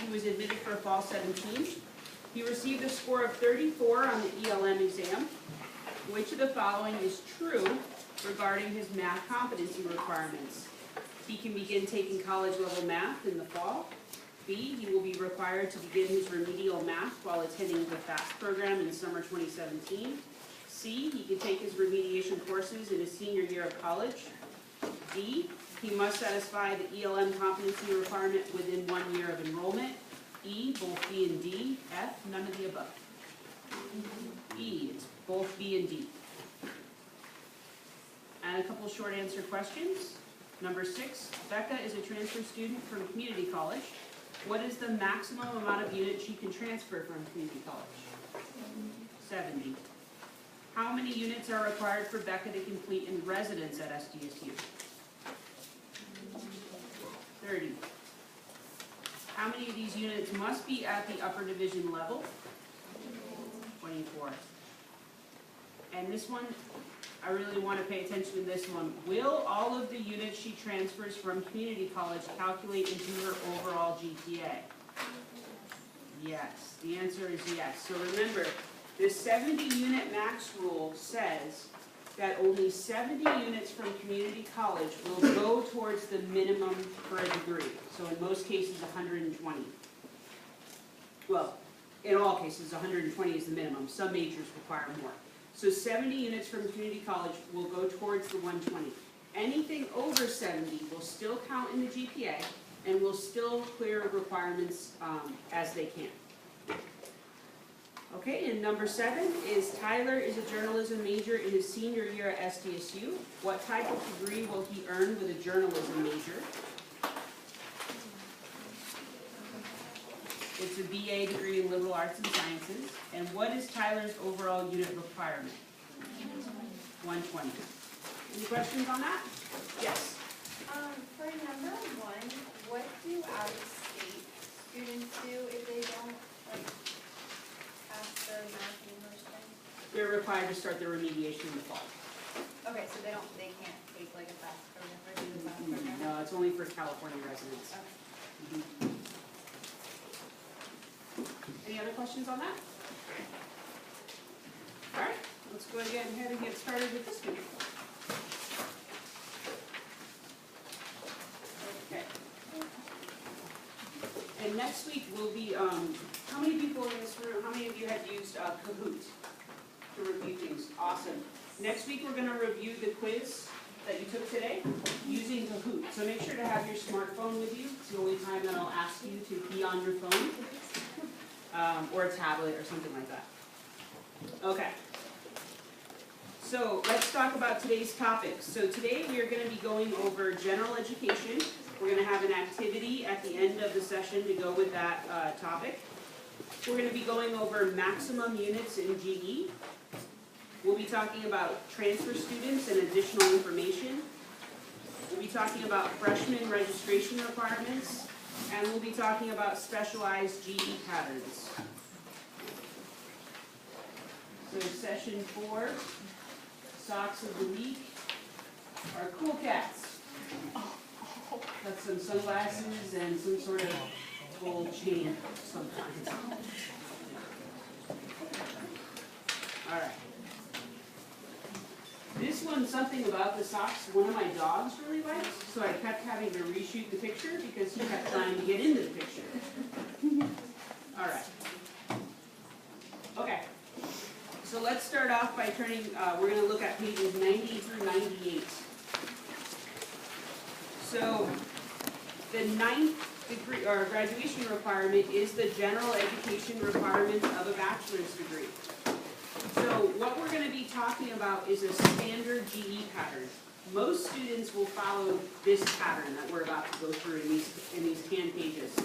he was admitted for fall 17. He received a score of 34 on the ELM exam. Which of the following is true regarding his math competency requirements? He can begin taking college-level math in the fall. B, he will be required to begin his remedial math while attending the FAST program in summer 2017. C, he can take his remediation courses in his senior year of college. D, he must satisfy the ELM competency requirement within 1 year of enrollment. E, both B and D. F, none of the above. E, it's both B and D. And a couple short answer questions. Number 6, Becca is a transfer student from community college. What is the maximum amount of units she can transfer from community college? 70. How many units are required for Becca to complete in residence at SDSU? 30. How many of these units must be at the upper division level? 24. And this one, I really want to pay attention to this one. Will all of the units she transfers from community college calculate into her overall GPA? Yes. The answer is yes. So remember, this 70 unit max rule says that only 70 units from community college will go towards the minimum for a degree. So in most cases, 120. Well, in all cases, 120 is the minimum. Some majors require more. So 70 units from community college will go towards the 120. Anything over 70 will still count in the GPA and will still clear requirements as they can. Okay, and number 7 is Tyler is a journalism major in his senior year at SDSU. What type of degree will he earn with a journalism major? It's a BA degree in liberal arts and sciences. And what is Tyler's overall unit requirement? 120. Any questions on that? Yes. For number 1, what do out-of-state students do if they don't pass the math and English thing? They're required to start their remediation in the fall. Okay, so they can't take like a FAST program or do the FAST program? No, it's only for California residents. Okay. Any other questions on that? All right, let's go ahead and get started with this one. Okay. And next week will be, how many people in this room, how many of you had used Kahoot to review things? Awesome. Next week we're going to review the quiz that you took today using Kahoot. So make sure to have your smartphone with you. It's the only time that I'll ask you to be on your phone. Or a tablet or something like that. Okay. So let's talk about today's topics. So today we are going to be going over general education. We're going to have an activity at the end of the session to go with that topic. We're going to be going over maximum units in GE. We'll be talking about transfer students and additional information. We'll be talking about freshman registration requirements. And we'll be talking about specialized GE patterns. So session 4, socks of the week, are cool cats. Got some sunglasses and some sort of gold chain sometimes. All right. This one, something about the socks, one of my dogs really likes, so I kept having to reshoot the picture because he kept trying to get into the picture. All right. Okay. So let's start off by turning, we're going to look at pages 90 through 98. So the 9th degree, or graduation requirement is the general education requirements of a bachelor's degree. So what we're going to be talking about is a standard GE pattern. Most students will follow this pattern that we're about to go through in these 10 pages.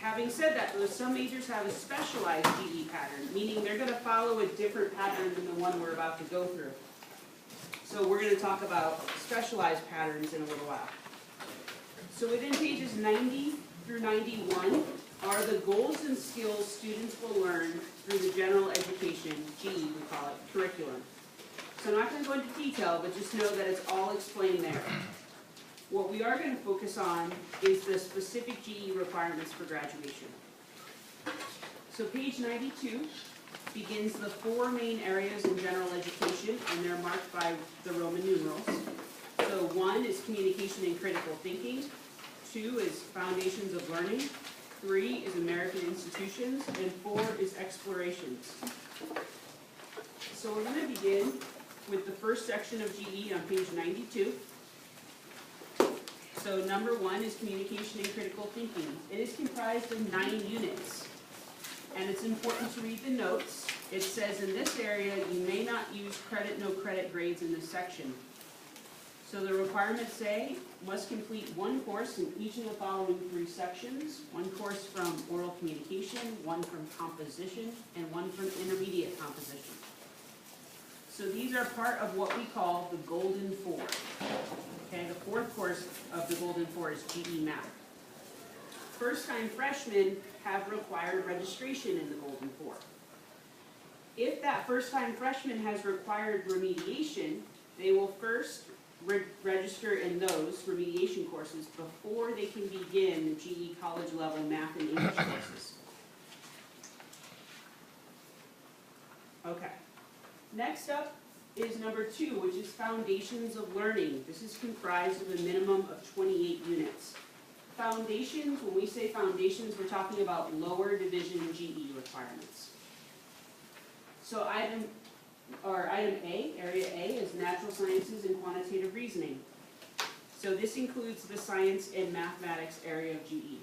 Having said that, though, some majors have a specialized GE pattern, meaning they're going to follow a different pattern than the one we're about to go through. So we're going to talk about specialized patterns in a little while. So within pages 90 through 91 are the goals and skills students will learn through the general education, GE we call it, curriculum. So I'm not going to go into detail, but just know that it's all explained there. What we are gonna focus on is the specific GE requirements for graduation. So page 92 begins the 4 main areas in general education, and they're marked by the Roman numerals. So 1 is communication and critical thinking, 2 is foundations of learning, 3 is American institutions, and 4 is explorations. So we're gonna begin with the first section of GE on page 92. So number 1 is communication and critical thinking. It is comprised of 9 units. And it's important to read the notes. It says in this area, you may not use credit, no credit grades in this section. So the requirements say, must complete 1 course in each of the following 3 sections. 1 course from oral communication, 1 from composition, and 1 from intermediate composition. So these are part of what we call the Golden 4. Okay, the 4th course of the Golden 4 is GE Math. First-time freshmen have required registration in the Golden 4. If that first-time freshman has required remediation, they will first register in those remediation courses before they can begin the GE college level math and English courses. Okay. Next up is number 2, which is foundations of learning. This is comprised of a minimum of 28 units. Foundations, when we say foundations, we're talking about lower division GE requirements. So item A, area A, is natural sciences and quantitative reasoning. So this includes the science and mathematics area of GE.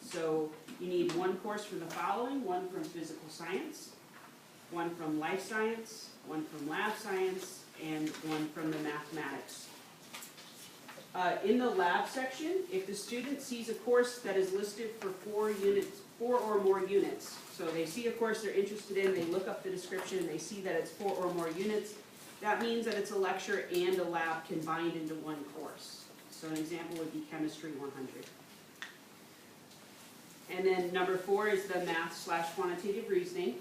So you need 1 course from the following: 1 from physical science, 1 from life science, 1 from lab science, and 1 from the mathematics. In the lab section, if the student sees a course that is listed for 4 or more units, so they see a course they're interested in, they look up the description, they see that it's 4 or more units, that means that it's a lecture and a lab combined into 1 course. So an example would be Chemistry 100. And then number 4 is the math/quantitative reasoning.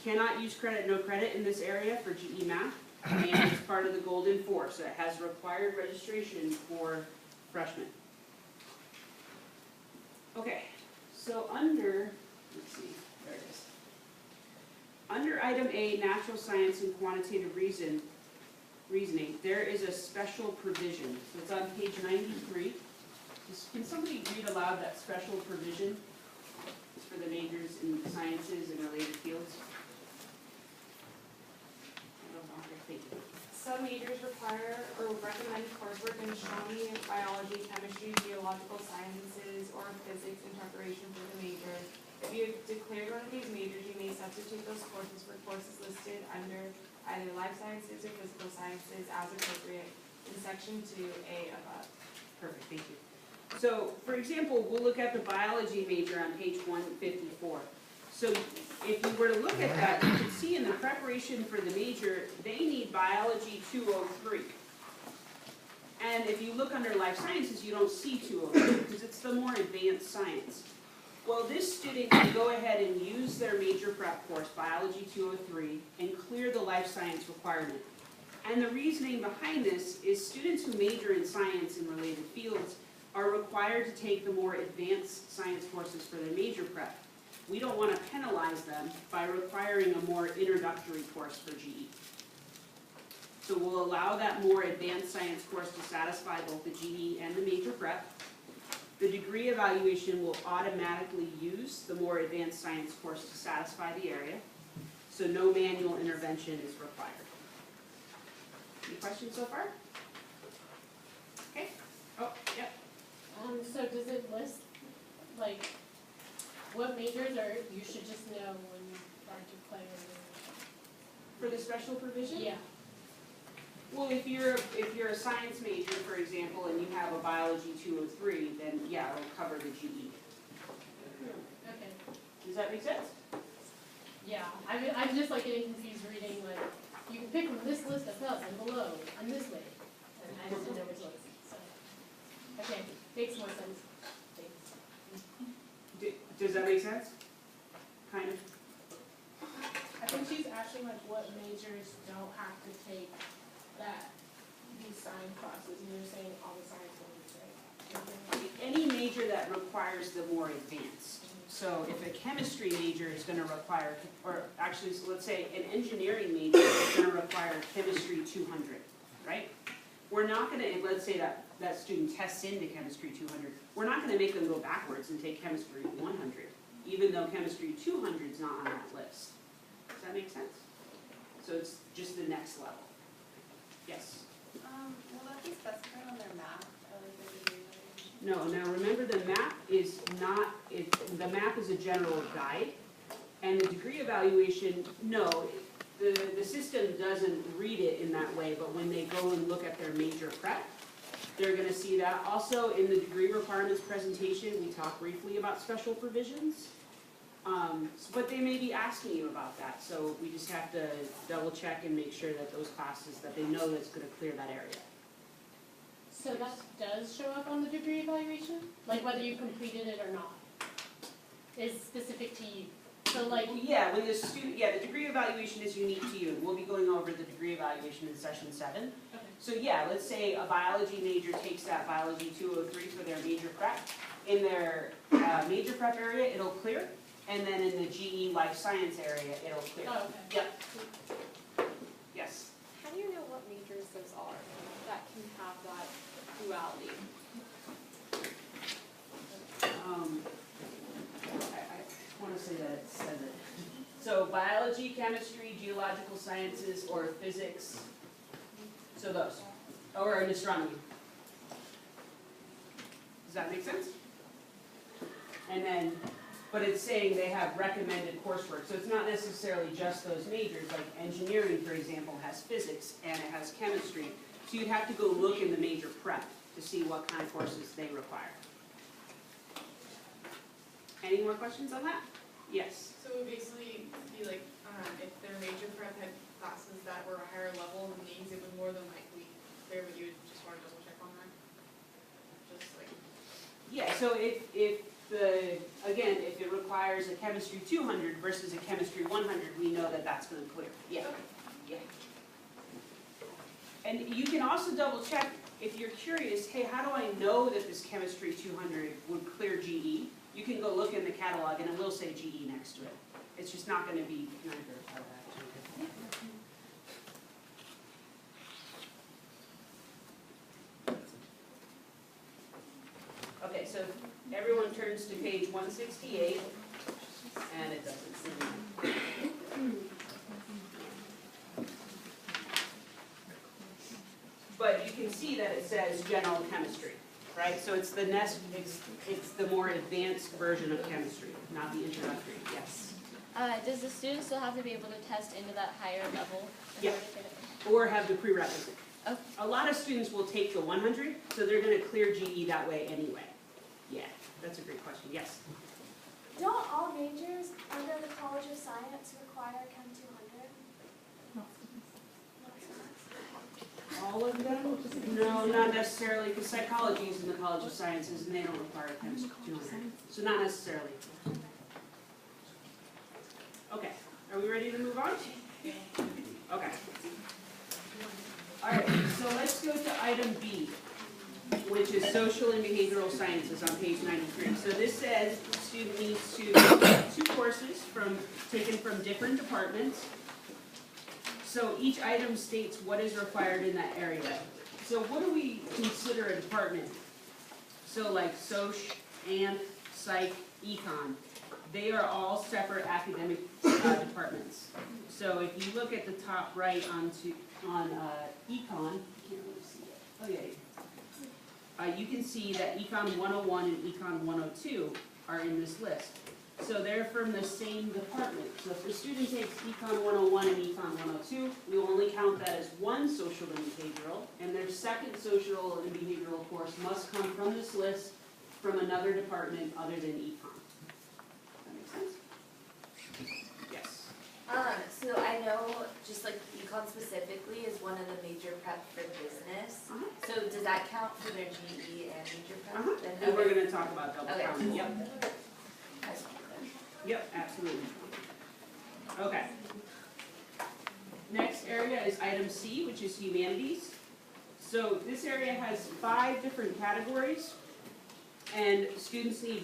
Cannot use credit, no credit in this area for GE Math, and it's part of the Golden 4, so it has required registration for freshmen. Okay, so under, let's see, there it is. Under item A, natural science and quantitative reasoning, there is a special provision. So it's on page 93. Can somebody read aloud that special provision? It's for the majors in sciences and related fields. Thank you. Some majors require or recommend coursework in astronomy, biology, chemistry, geological sciences, or physics in preparation for the major. If you have declared one of these majors, you may substitute those courses for courses listed under either life sciences or physical sciences as appropriate in section 2A above. Perfect, thank you. So, for example, we'll look at the biology major on page 154. So if you were to look at that, you can see in the preparation for the major, they need biology 203. And if you look under life sciences, you don't see 203 because it's the more advanced science. Well, this student can go ahead and use their major prep course, biology 203, and clear the life science requirement. And the reasoning behind this is students who major in science and related fields are required to take the more advanced science courses for their major prep. We don't want to penalize them by requiring a more introductory course for GE. So we'll allow that more advanced science course to satisfy both the GE and the major prep. The degree evaluation will automatically use the more advanced science course to satisfy the area, so no manual intervention is required. Any questions so far? Okay. Oh, yep. So does it list, like, what majors are, you should just know when you are declaring? For the special provision? Yeah. Well, if you're a science major, for example, and you have a biology 203, then yeah, it'll cover the GE. Okay. Does that make sense? Yeah, I'm just like getting confused reading, like, you can pick from this list above and below, and this way. And I just didn't know which ones, so. Okay, makes more sense. Thanks. Does that make sense? Kind of? I think she's asking like what majors don't have to take that these science classes, and you're saying all the science ones, right? Any major that requires the more advanced. So if a chemistry major is gonna require, or actually, so let's say an engineering major is gonna require chemistry 200, right? We're not gonna, and let's say that student tests into chemistry 200, we're not gonna make them go backwards and take chemistry 100, even though chemistry 200 is not on that list. Does that make sense? So it's just the next level. Yes? Will that be specified on their map or like the degree evaluation? No, now remember the map is not, the map is a general guide, and the degree evaluation, no, the system doesn't read it in that way, but when they go and look at their major prep, they're gonna see that. Also, in the degree requirements presentation, we talk briefly about special provisions. But they may be asking you about that, so we just have to double check and make sure that those classes, that they know that's gonna clear that area. So that does show up on the degree evaluation, like whether you completed it or not, is specific to you. So like, Yeah, when the student, the degree evaluation is unique to you, and we'll be going over the degree evaluation in session 7. okay, So let's say a biology major takes that biology 203 for their major prep. In their major prep area, it'll clear, and then in the GE life science area, it'll clear. oh, okay. Yep. Yes. How do you know what majors those are that can have that duality? I want to say that it says it. So biology, chemistry, geological sciences, or physics. So those, or in astronomy. Does that make sense? And then, but it's saying they have recommended coursework, so it's not necessarily just those majors, like engineering, for example, has physics and it has chemistry. So you'd have to go look in the major prep to see what kind of courses they require. Any more questions on that? Yes. So it would basically be like, if their major prep had classes that were a higher level than these, it would more than likely clear, but you would just want to double check on that? Just like, Yeah, so if it requires a chemistry 200 versus a chemistry 100, we know that that's going to clear. Yeah, yeah. And you can also double check, if you're curious, hey, how do I know that this chemistry 200 would clear GE? You can go look in the catalog and it will say GE next to it. It's just not going to be, can I verify that? Okay, so everyone turns to page 168, and it doesn't seem. But you can see that it says general chemistry, right? So it's it's the more advanced version of chemistry, not the introductory, yes. Does the student still have to be able to test into that higher level? Yeah. Or have the prerequisite. Okay. A lot of students will take the 100, so they're gonna clear GE that way anyway. Yeah, that's a great question, yes. Don't all majors under the College of Science require Chem 200? All of them? No, not necessarily, because psychology is in the College of Sciences and they don't require chemistry 200. So not necessarily. Okay, are we ready to move on? Okay. All right, so let's go to item B, which is social and behavioral sciences on page 93. So this says the student needs to take 2 courses taken from different departments. So each item states what is required in that area. So what do we consider a department? So like Soc, Anth, Psych, Econ, they are all separate academic departments. So if you look at the top right on Econ, you can't really see it. Oh yeah. You can see that Econ 101 and Econ 102 are in this list. So they're from the same department. So if the student takes Econ 101 and Econ 102, we will only count that as one social and behavioral, and their second social and behavioral course must come from this list from another department other than Econ. That make sense? Yes. So I know, just like econ specifically is one of the major prep for business. So does that count for their GE and major prep? Then And we're gonna talk about double Okay. counting, yep. Yep, absolutely. Okay. Next area is item C, which is humanities. So this area has 5 different categories, and students need